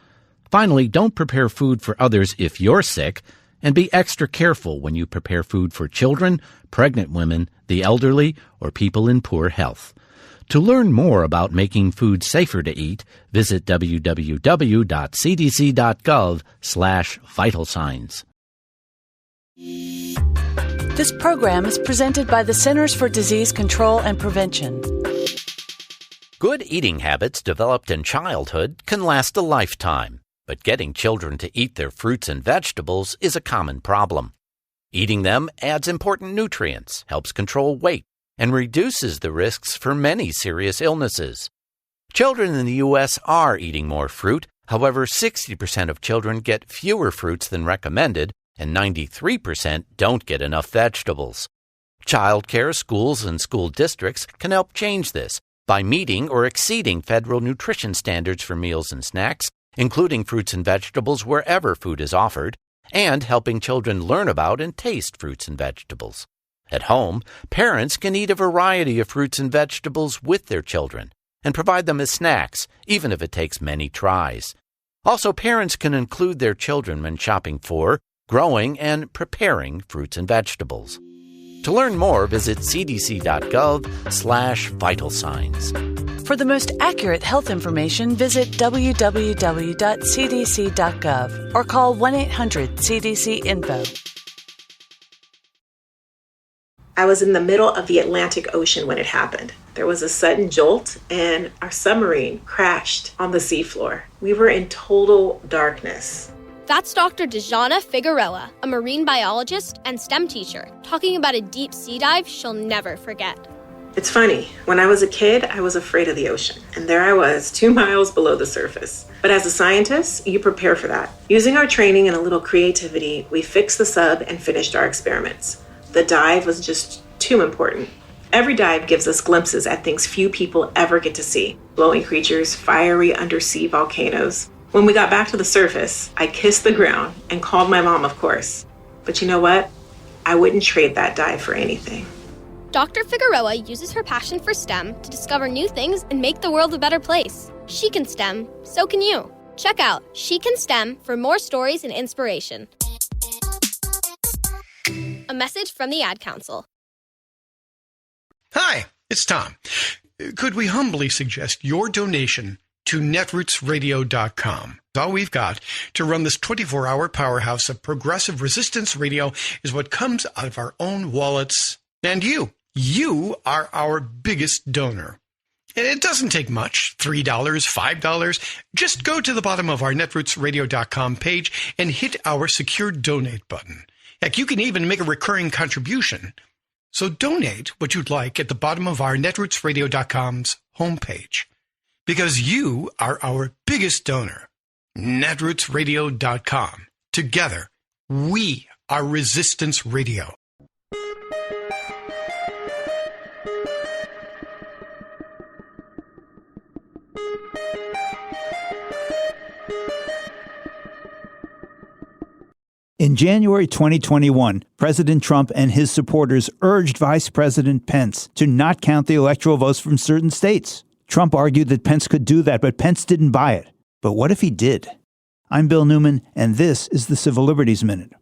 [SPEAKER 12] Finally, don't prepare food for others if you're sick, and be extra careful when you prepare food for children, pregnant women, the elderly, or people in poor health. To learn more about making food safer to eat, visit www.cdc.gov/vital signs.
[SPEAKER 13] This program is presented by the Centers for Disease Control and Prevention.
[SPEAKER 12] Good eating habits developed in childhood can last a lifetime, but getting children to eat their fruits and vegetables is a common problem. Eating them adds important nutrients, helps control weight, and reduces the risks for many serious illnesses. Children in the U.S. are eating more fruit. However, 60% of children get fewer fruits than recommended, and 93% don't get enough vegetables. Child care, schools, and school districts can help change this by meeting or exceeding federal nutrition standards for meals and snacks, including fruits and vegetables wherever food is offered, and helping children learn about and taste fruits and vegetables. At home, parents can eat a variety of fruits and vegetables with their children and provide them as snacks, even if it takes many tries. Also, parents can include their children when shopping for, growing, and preparing fruits and vegetables.
[SPEAKER 14] To learn more, visit cdc.gov/vital signs.
[SPEAKER 13] For the most accurate health information, visit www.cdc.gov or call 1-800-CDC-INFO.
[SPEAKER 15] I was in the middle of the Atlantic Ocean when it happened. There was a sudden jolt and our submarine crashed on the seafloor. We were in total darkness.
[SPEAKER 16] That's Dr. Dejana Figueroa, a marine biologist and STEM teacher, talking about a deep sea dive she'll never forget.
[SPEAKER 15] It's funny, when I was a kid, I was afraid of the ocean, and there I was, 2 miles below the surface. But as a scientist, you prepare for that. Using our training and a little creativity, we fixed the sub and finished our experiments. The dive was just too important. Every dive gives us glimpses at things few people ever get to see. Glowing creatures, fiery undersea volcanoes. When we got back to the surface, I kissed the ground and called my mom, of course. But you know what? I wouldn't trade that dive for anything.
[SPEAKER 16] Dr. Figueroa uses her passion for STEM to discover new things and make the world a better place. She can STEM, so can you. Check out She Can STEM for more stories and inspiration. A message from the Ad Council.
[SPEAKER 1] Hi, it's Tom. Could we humbly suggest your donation to netrootsradio.com? All we've got to run this 24-hour powerhouse of progressive resistance radio is what comes out of our own wallets. And you are our biggest donor. And it doesn't take much, $3, $5. Just go to the bottom of our netrootsradio.com page and hit our secure donate button. Heck, you can even make a recurring contribution. So donate what you'd like at the bottom of our netrootsradio.com's homepage. Because you are our biggest donor. netrootsradio.com. Together, we are Resistance Radio.
[SPEAKER 17] In January 2021, President Trump and his supporters urged Vice President Pence to not count the electoral votes from certain states. Trump argued that Pence could do that, but Pence didn't buy it. But what if he did? I'm Bill Newman, and this is the Civil Liberties Minute.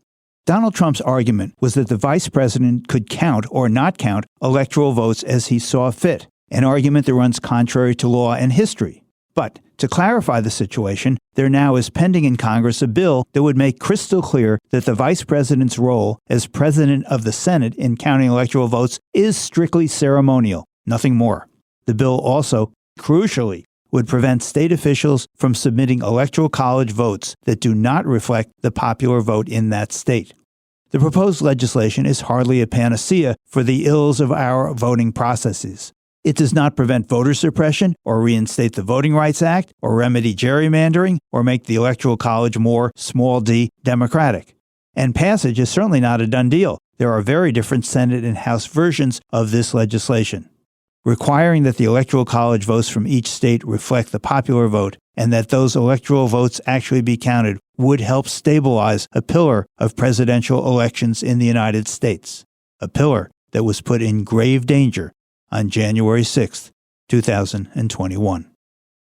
[SPEAKER 17] Donald Trump's argument was that the vice president could count or not count electoral votes as he saw fit, an argument that runs contrary to law and history. But to clarify the situation, there now is pending in Congress a bill that would make crystal clear that the vice president's role as president of the Senate in counting electoral votes is strictly ceremonial, nothing more. The bill also, crucially, would prevent state officials from submitting electoral college votes that do not reflect the popular vote in that state. The proposed legislation is hardly a panacea for the ills of our voting processes. It does not prevent voter suppression or reinstate the Voting Rights Act or remedy gerrymandering or make the Electoral College more, small d, democratic. And passage is certainly not a done deal. There are very different Senate and House versions of this legislation. Requiring that the Electoral College votes from each state reflect the popular vote and that those electoral votes actually be counted would help stabilize a pillar of presidential elections in the United States, a pillar that was put in grave danger on January 6, 2021.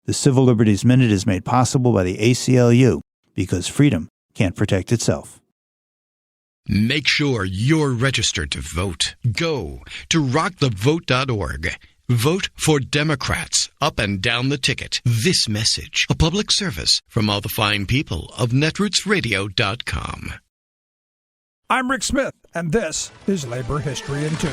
[SPEAKER 17] The Civil Liberties Minute is made possible by the ACLU because freedom can't protect itself.
[SPEAKER 1] Make sure you're registered to vote. Go to rockthevote.org. Vote for Democrats up and down the ticket. This message, a public service from all the fine people of netrootsradio.com.
[SPEAKER 18] I'm Rick Smith, and this is Labor History in 2.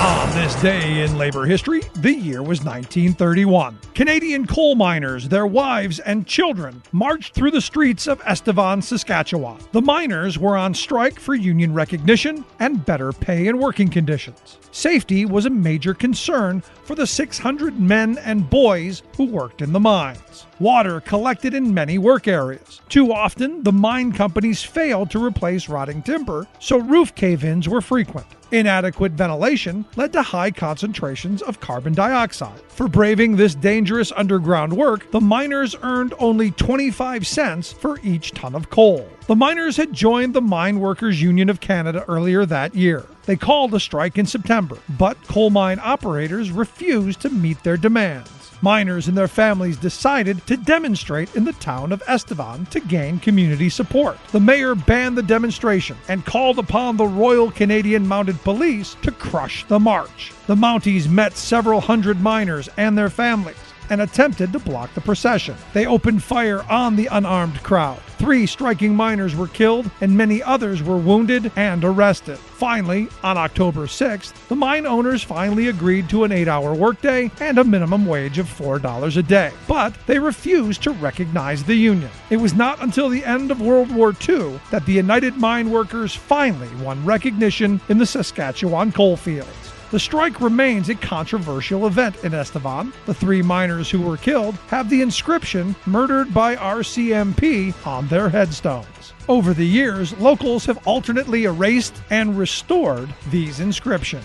[SPEAKER 18] On this day in labor history, the year was 1931. Canadian coal miners, their wives, and children marched through the streets of Estevan, Saskatchewan. The miners were on strike for union recognition and better pay and working conditions. Safety was a major concern for the 600 men and boys who worked in the mines. Water collected in many work areas. Too often, the mine companies failed to replace rotting timber, so roof cave-ins were frequent. Inadequate ventilation led to high concentrations of carbon dioxide. For braving this dangerous underground work, the miners earned only 25 cents for each ton of coal. The miners had joined the Mine Workers Union of Canada earlier that year. They called a strike in September, but coal mine operators refused to meet their demands. Miners and their families decided to demonstrate in the town of Estevan to gain community support. The mayor banned the demonstration and called upon the Royal Canadian Mounted Police to crush the march. The Mounties met several hundred miners and their families and attempted to block the procession. They opened fire on the unarmed crowd. 3 striking miners were killed and many others were wounded and arrested. Finally, on October 6th, the mine owners finally agreed to an 8-hour workday and a minimum wage of $4 a day. But they refused to recognize the union. It was not until the end of World War II that the United Mine Workers finally won recognition in the Saskatchewan coalfields. The strike remains a controversial event in Estevan. The 3 miners who were killed have the inscription "Murdered by RCMP" on their headstones. Over the years, locals have alternately erased and restored these inscriptions.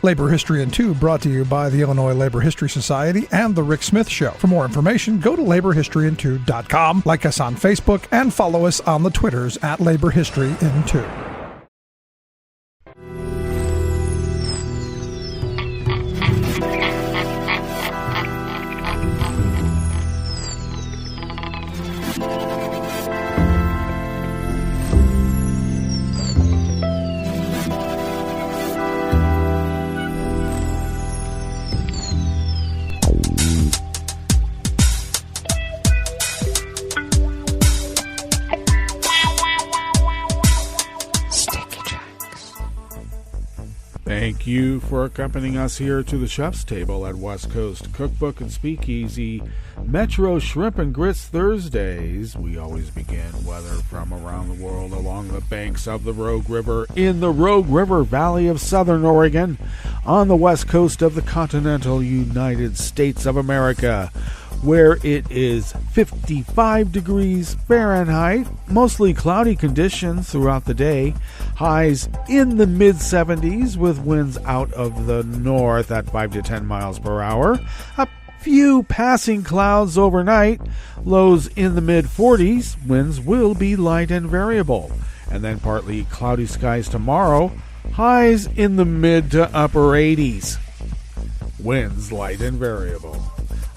[SPEAKER 19] Labor History in 2 brought to you by the Illinois Labor History Society and The Rick Smith Show. For more information, go to laborhistoryin2.com, like us on Facebook, and follow us on the Twitters at Labor History in 2.
[SPEAKER 6] Thank you for accompanying us here to the chef's table at West Coast Cookbook and Speakeasy Metro Shrimp and Grits Thursdays. We always begin weather from around the world along the banks of the Rogue River in the Rogue River Valley of Southern Oregon on the west coast of the continental United States of America, where it is 55 degrees Fahrenheit, mostly cloudy conditions throughout the day, highs in the mid-70s with winds out of the north at 5 to 10 miles per hour, a few passing clouds overnight, lows in the mid-40s, winds will be light and variable, and then partly cloudy skies tomorrow, highs in the mid to upper 80s, winds light and variable.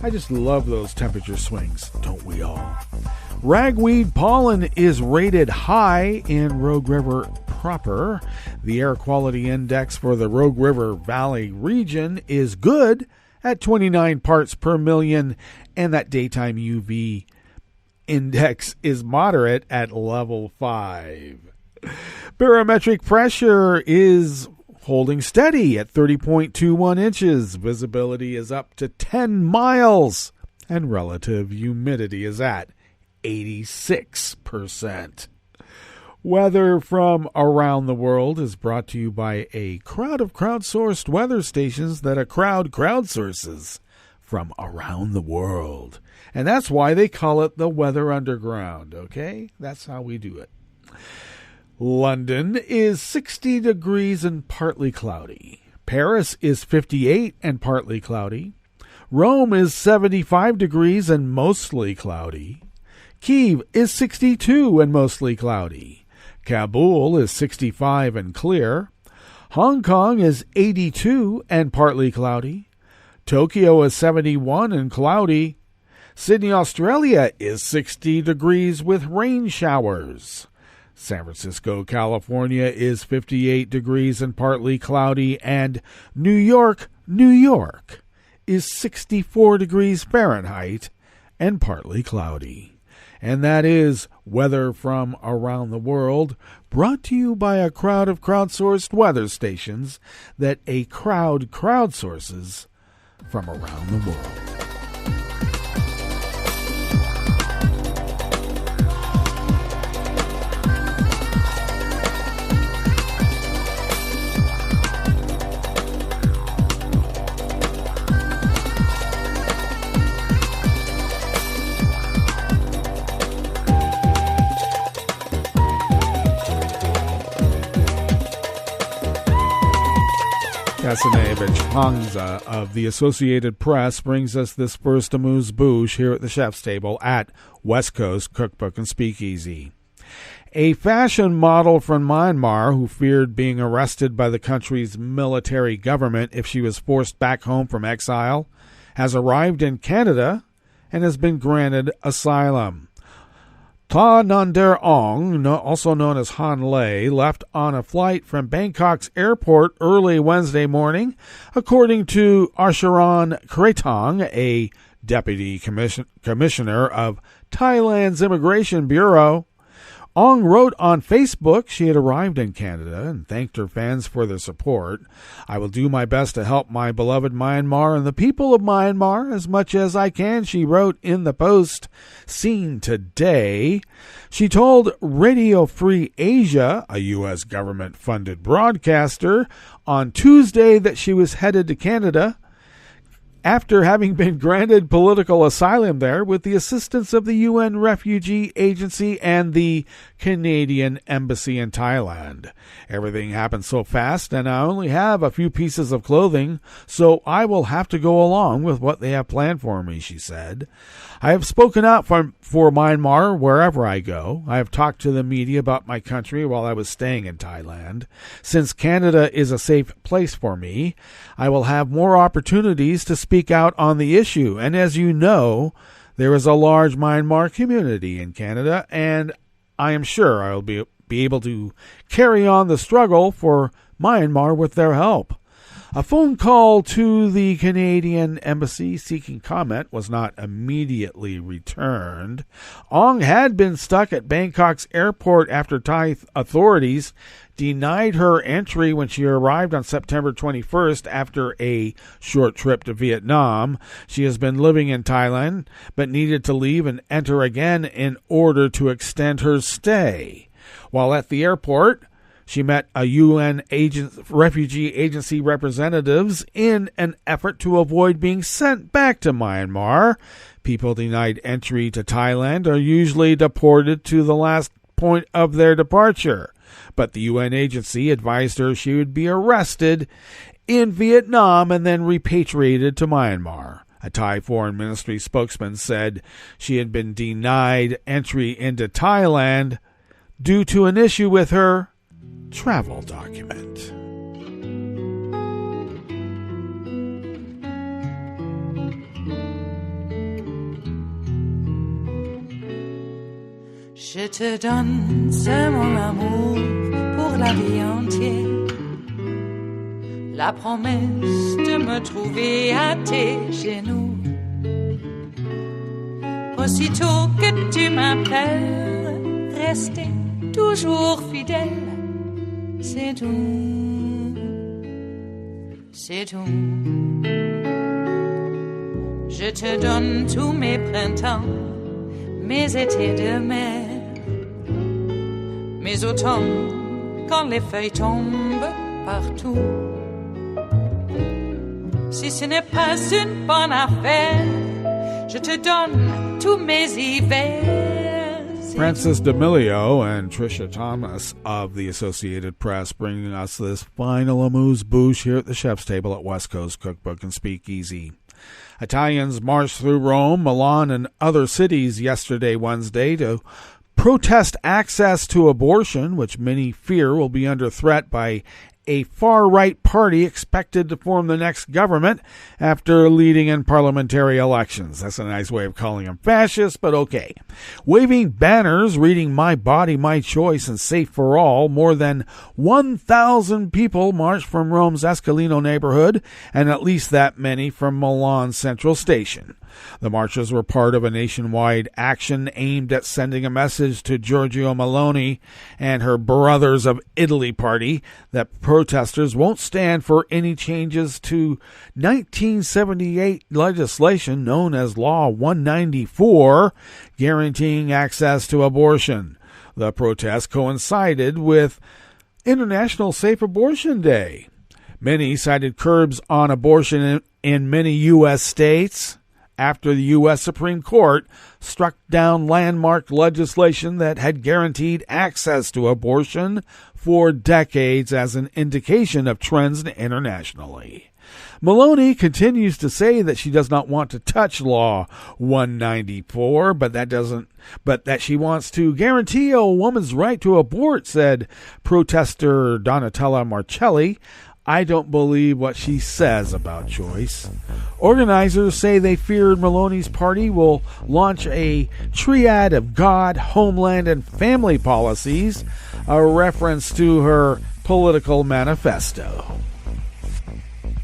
[SPEAKER 6] I just love those temperature swings, don't we all? Ragweed pollen is rated high in Rogue River proper. The air quality index for the Rogue River Valley region is good at 29 parts per million, and that daytime UV index is moderate at level 5. Barometric pressure is holding steady at 30.21 inches. Visibility is up to 10 miles. And relative humidity is at 86%. Weather from around the world is brought to you by a crowd of crowdsourced weather stations that a crowd crowdsources from around the world. And that's why they call it the Weather Underground, okay? That's how we do it. London is 60 degrees and partly cloudy. Paris is 58 and partly cloudy. Rome is 75 degrees and mostly cloudy. Kyiv is 62 and mostly cloudy. Kabul is 65 and clear. Hong Kong is 82 and partly cloudy. Tokyo is 71 and cloudy. Sydney, Australia is 60 degrees with rain showers. San Francisco, California is 58 degrees and partly cloudy, and New York, New York is 64 degrees Fahrenheit and partly cloudy. And that is weather from around the world, brought to you by a crowd of crowdsourced weather stations that a crowd crowdsources from around the world. Kasanevich Hangza of the Associated Press brings us this first amuse-bouche here at the chef's table at West Coast Cookbook and Speakeasy. A fashion model from Myanmar who feared being arrested by the country's military government if she was forced back home from exile has arrived in Canada and has been granted asylum. Ta Nander Ong, also known as Han Lei, left on a flight from Bangkok's airport early Wednesday morning, according to Arsharan Kretong, a deputy commissioner of Thailand's Immigration Bureau. Ong wrote on Facebook she had arrived in Canada and thanked her fans for their support. "I will do my best to help my beloved Myanmar and the people of Myanmar as much as I can," she wrote in the post seen today. She told Radio Free Asia, a U.S. government-funded broadcaster, on Tuesday that she was headed to Canada after having been granted political asylum there with the assistance of the UN Refugee Agency and the Canadian Embassy in Thailand. "Everything happened so fast, and I only have a few pieces of clothing, so I will have to go along with what they have planned for me," she said. "I have spoken out for Myanmar wherever I go. I have talked to the media about my country while I was staying in Thailand. Since Canada is a safe place for me, I will have more opportunities to speak out on the issue. And as you know, there is a large Myanmar community in Canada, and I am sure I will be able to carry on the struggle for Myanmar with their help." A phone call to the Canadian Embassy seeking comment was not immediately returned. Ong had been stuck at Bangkok's airport after Thai authorities denied her entry when she arrived on September 21st after a short trip to Vietnam. She has been living in Thailand, but needed to leave and enter again in order to extend her stay. While at the airport, she met a UN refugee agency representatives in an effort to avoid being sent back to Myanmar. People denied entry to Thailand are usually deported to the last point of their departure, but the UN agency advised her she would be arrested in Vietnam and then repatriated to Myanmar. A Thai Foreign Ministry spokesman said she had been denied entry into Thailand due to an issue with her travel document.
[SPEAKER 2] Je te donne c'est mon amour pour la vie entière, la promesse de me trouver à tes genoux. Aussitôt que tu m'appelles, rester toujours fidèle. C'est tout, c'est tout. Je te donne tous mes printemps, mes étés de mer, mes automnes quand les feuilles tombent partout. Si ce n'est pas une bonne affaire, je te donne tous mes hivers.
[SPEAKER 6] Francis D'Amelio and Tricia Thomas of the Associated Press bringing us this final amuse-bouche here at the chef's table at West Coast Cookbook and Speakeasy. Italians marched through Rome, Milan, and other cities yesterday, Wednesday, to protest access to abortion, which many fear will be under threat by a far-right party expected to form the next government after leading in parliamentary elections. That's a nice way of calling them fascists, but okay. Waving banners reading "My Body, My Choice" and "Safe for All," more than 1,000 people marched from Rome's Escalino neighborhood, and at least that many from Milan's Central Station. The marches were part of a nationwide action aimed at sending a message to Giorgio Meloni and her Brothers of Italy party that protesters won't stand for any changes to 1978 legislation known as Law 194, guaranteeing access to abortion. The protest coincided with International Safe Abortion Day. Many cited curbs on abortion in many U.S. states after the U.S. Supreme Court struck down landmark legislation that had guaranteed access to abortion for decades as an indication of trends internationally. Meloni continues to say that she does not want to touch Law 194, but that she wants to guarantee a woman's right to abort, said protester Donatella Marcelli I don't believe what she says about choice. Organizers say they feared Meloni's party will launch a triad of God, homeland, and family policies, a reference to her political manifesto.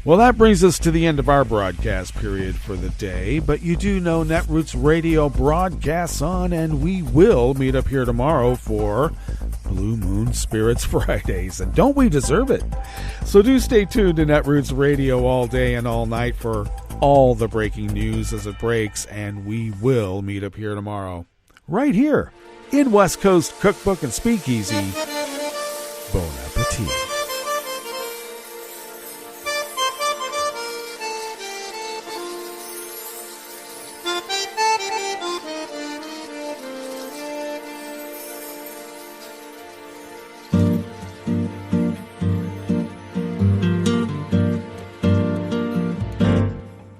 [SPEAKER 6] Well, that brings us to the end of our broadcast period for the day, but you do know Netroots Radio broadcasts on, and we will meet up here tomorrow for Blue Moon Spirits Fridays, and don't we deserve it? So do stay tuned to Netroots Radio all day and all night for all the breaking news as it breaks, and we will meet up here tomorrow, right here in West Coast Cookbook and Speakeasy. Bon appetit.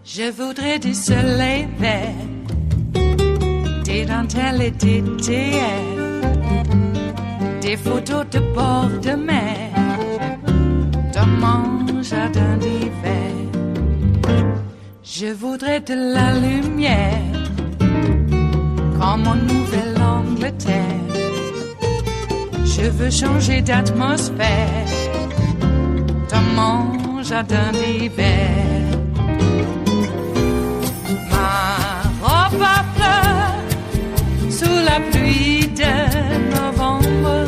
[SPEAKER 2] Je voudrais du soleil vert, des dentelles et des théères, des photos de bord de mer, dans mon jardin d'hiver. Je voudrais de la lumière, comme en Nouvelle-Angleterre. Je veux changer d'atmosphère, dans mon jardin d'hiver. À fleurs, sous la pluie de novembre,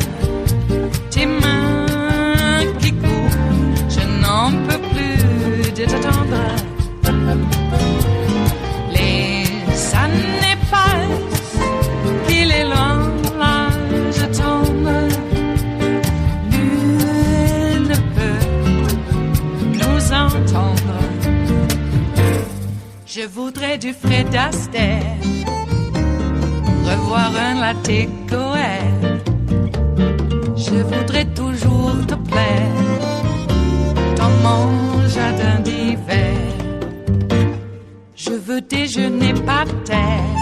[SPEAKER 2] tes mains qui courent, je n'en peux plus de t'attendre. Les années passent, qu'il est loin, là je tombe. Nul ne peut nous entendre. Je voudrais du Fred Astaire, revoir un latte Goël. Je voudrais toujours te plaire dans mon jardin d'hiver. Je veux déjeuner par terre,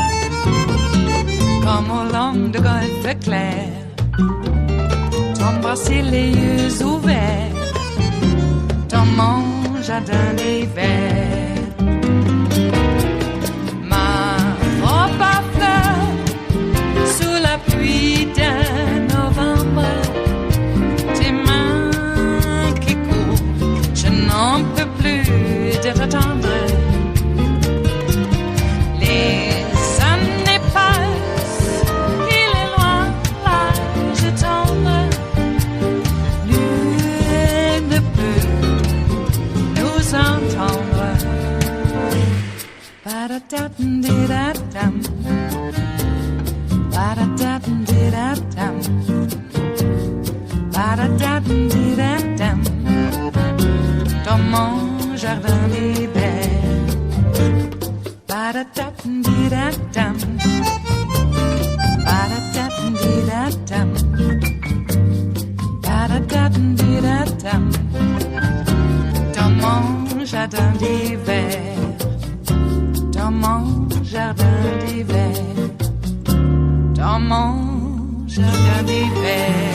[SPEAKER 2] comme au long de golfe clair. T'embrasser les yeux ouverts dans mon jardin d'hiver. Pluie de novembre, tes mains qui courent, je n'en peux plus de t'attendre. Les années passent, il est loin, là je tombe. Nul ne peut nous entendre. Ba-da-da-dum-di-da-dum. Ba-da-da-dum-di-da-dum. Ba-da-da-dum-di-da-dum. Dans mon jardin d'hiver. Ba-da-da-dum-di-da-dum. Ba-da-da-dum-di-da-dum. Ba-da-da-dum-di-da-dum. Dans mon jardin d'hiver. Dans mon jardin d'hiver. Dans mon jardin d'hiver.